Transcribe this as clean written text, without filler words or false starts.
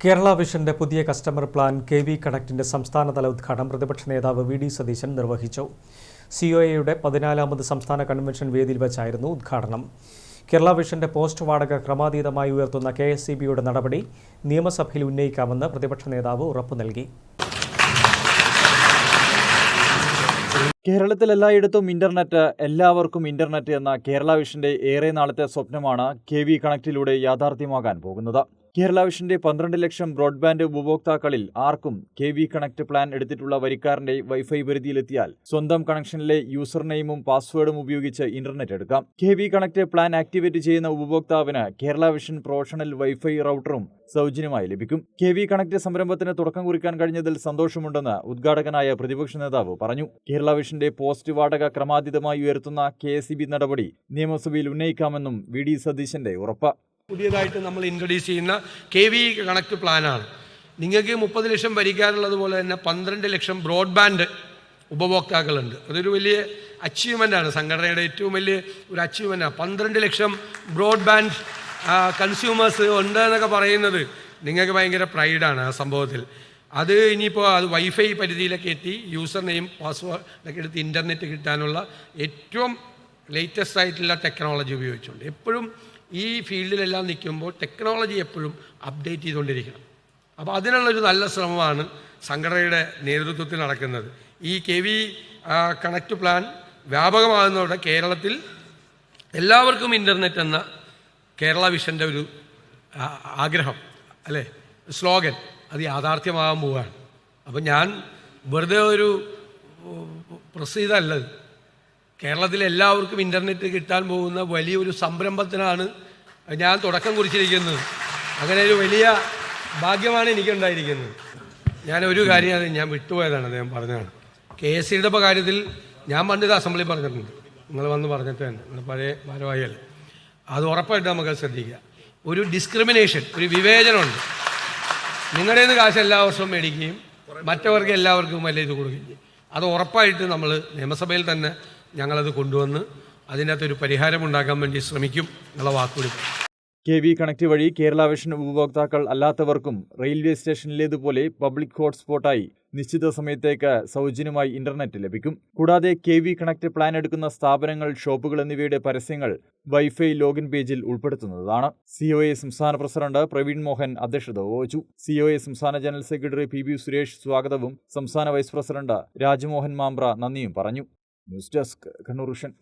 കേരള വിഷന്റെ പുതിയ customer plan K V. കണക്റ്റിന്റെ സംസ്ഥാനതല ഉദ്ഘാടനം പ്രതിപക്ഷ നേതാവ് വി.ഡി. സതീശൻ നിർവഹിച്ചു. സിഒഎയുടെ 14ാമത് സംസ്ഥാന കൺവെൻഷൻ വേദിയിൽ വെച്ചായിരുന്നു ഉദ്ഘാടനം. കേരള വിഷന്റെ പോസ്റ്റ് വാടക ക്രമാതീതമായി ഉയർത്തുന്ന കെ.എസ്.ഇ.ബിയുടെ നടപടി നിയമസഭയിൽ ഉന്നയിക്കാമെന്ന് പ്രതിപക്ഷ നേതാവ് ഉറപ്പു നൽകി. കേരളത്തിൽ എല്ലായിടത്തും ഇന്റർനെറ്റ്, എല്ലാവർക്കും ഇന്റർനെറ്റ് എന്ന കേരള വിഷന്റെ ഏറെ നാളത്തെ സ്വപ്നമാണ് കെ.വി. കണക്റ്റിലൂടെ യാഥാർത്ഥ്യമാകാൻ പോകുന്നത്. കേരള വിഷന്റെ 12 ലക്ഷം ബ്രോഡ്ബാൻഡ് ഉപഭോക്താക്കളിൽ ആർക്കും കെ.വി. കണക്ട് പ്ലാൻ എടുത്തിട്ടുള്ള വരിക്കാരന്റെ വൈഫൈ പരിധിയിലെത്തിയാൽ സ്വന്തം കണക്ഷനിലെ യൂസർ നെയിമും പാസ്വേഡും ഉപയോഗിച്ച് ഇന്റർനെറ്റ് എടുക്കാം. കെ.വി. കണക്ട് പ്ലാൻ ആക്ടിവേറ്റ് ചെയ്യുന്ന ഉപഭോക്താവിന് കേരള വിഷൻ പ്രൊഫഷണൽ വൈഫൈ റൗട്ടറും സൗജന്യമായി ലഭിക്കും. കെ.വി. കണക്ട് സംരംഭത്തിന് തുടക്കം കുറിക്കാൻ കഴിഞ്ഞതിൽ സന്തോഷമുണ്ടെന്ന് ഉദ്ഘാടകനായ പ്രതിപക്ഷ നേതാവ് പറഞ്ഞു. കേരള വിഷന്റെ പോസ്റ്റ് വാടക ക്രമാതീതമായി ഉയർത്തുന്ന കെ.എസ്.ഇ.ബി നടപടി നിയമസഭയിൽ ഉന്നയിക്കാമെന്നും വി.ഡി. സതീശന്റെ ഉറപ്പ്. പുതിയതായിട്ട് നമ്മൾ ഇൻട്രൊഡ്യൂസ് ചെയ്യുന്ന കെ.വി. കണക്ട് പ്ലാനാണ്. നിങ്ങൾക്ക് 30 ലക്ഷം ഭരിക്കാനുള്ളതുപോലെ തന്നെ 12 ലക്ഷം ബ്രോഡ്ബാൻഡ് ഉപഭോക്താക്കളുണ്ട്. അതൊരു വലിയ അച്ചീവ്മെൻ്റാണ്, സംഘടനയുടെ ഏറ്റവും വലിയ ഒരു അച്ചീവ്മെൻ്റാണ്. 12 ലക്ഷം ബ്രോഡ്ബാൻഡ് കൺസ്യൂമേഴ്സ് ഉണ്ട് എന്നൊക്കെ പറയുന്നത് നിങ്ങൾക്ക് ഭയങ്കര പ്രൈഡാണ് ആ സംഭവത്തിൽ. അത് ഇനിയിപ്പോൾ അത് വൈഫൈ പരിധിയിലൊക്കെ എത്തി യൂസർ നെയിം പാസ്വേഡൊക്കെ എടുത്ത് ഇൻ്റർനെറ്റ് കിട്ടാനുള്ള ഏറ്റവും ലേറ്റസ്റ്റ് ആയിട്ടുള്ള ടെക്നോളജി ഉപയോഗിച്ചുകൊണ്ട് എപ്പോഴും ഈ ഫീൽഡിലെല്ലാം നിൽക്കുമ്പോൾ ടെക്നോളജി എപ്പോഴും അപ്ഡേറ്റ് ചെയ്തുകൊണ്ടിരിക്കണം. അപ്പോൾ അതിനുള്ളൊരു നല്ല ശ്രമമാണ് സംഘടനയുടെ നേതൃത്വത്തിൽ നടക്കുന്നത്. ഈ കെ.വി. കണക്ട് പ്ലാൻ വ്യാപകമാകുന്നതോടെ കേരളത്തിൽ എല്ലാവർക്കും ഇൻ്റർനെറ്റ് എന്ന കേരള വിഷൻ്റെ ഒരു ആഗ്രഹം, അല്ലേ, സ്ലോഗൻ, അത് യാഥാർത്ഥ്യമാകാൻ പോവുകയാണ്. അപ്പം ഞാൻ വെറുതെ ഒരു പ്രസിദ്ധമല്ലത്. കേരളത്തിലെ എല്ലാവർക്കും ഇൻ്റർനെറ്റ് കിട്ടാൻ പോകുന്ന വലിയൊരു സംരംഭത്തിനാണ് ഞാൻ തുടക്കം കുറിച്ചിരിക്കുന്നത്. അങ്ങനെ ഒരു വലിയ ഭാഗ്യമാണ് എനിക്കുണ്ടായിരിക്കുന്നത്. ഞാനൊരു കാര്യം ഞാൻ വിട്ടുപോയതാണ്, അദ്ദേഹം പറഞ്ഞതാണ്. കെ.എസ്.ഇ.യുടെ കാര്യത്തിൽ ഞാൻ പണ്ട് അസംബ്ലി പറഞ്ഞിട്ടുണ്ട്, നിങ്ങൾ വന്ന് പറഞ്ഞിട്ട് തന്നെ, നിങ്ങൾ പഴയ ഭാരവാഹിയല്ലേ. അത് ഉറപ്പായിട്ട് നമുക്ക് ശ്രദ്ധിക്കുക. ഒരു ഡിസ്ക്രിമിനേഷൻ, ഒരു വിവേചനമുണ്ട്. നിങ്ങളുടെ നിന്ന് കാശ് എല്ലാ വർഷവും മേടിക്കുകയും മറ്റവർക്ക് എല്ലാവർക്കും വലിയ ഇത് കൊടുക്കുകയും ചെയ്യും. അത് ഉറപ്പായിട്ട് നമ്മൾ നിയമസഭയിൽ തന്നെ ഞങ്ങളത് കൊണ്ടുവന്ന് അതിനകത്തൊരു പരിഹാരമുണ്ടാക്കാൻ വേണ്ടി ശ്രമിക്കും എന്നുള്ള വാക്കുകൂടി. കെ.വി. കണക്ട് വഴി കേരള വിഷൻ ഉപഭോക്താക്കൾ അല്ലാത്തവർക്കും റെയിൽവേ സ്റ്റേഷനിലേതുപോലെ പബ്ലിക് ഹോട്ട്സ്പോട്ടായി നിശ്ചിത സമയത്തേക്ക് സൗജന്യമായി ഇന്റർനെറ്റ് ലഭിക്കും. കൂടാതെ കെ.വി. കണക്ട് പ്ലാൻ എടുക്കുന്ന സ്ഥാപനങ്ങൾ, ഷോപ്പുകൾ എന്നിവയുടെ പരസ്യങ്ങൾ വൈഫൈ ലോഗിൻ പേജിൽ ഉൾപ്പെടുത്തുന്നതാണ്. സിഒഎ സംസ്ഥാന പ്രസിഡന്റ് പ്രവീൺ മോഹൻ അധ്യക്ഷത വഹിച്ചു. സിഒഎ സംസ്ഥാന ജനറൽ സെക്രട്ടറി പി.ബി. സുരേഷ് സ്വാഗതവും സംസ്ഥാന വൈസ് പ്രസിഡന്റ് രാജ്മോഹൻ മാമ്പ്ര നന്ദിയും പറഞ്ഞു. News desk, Kannur vision.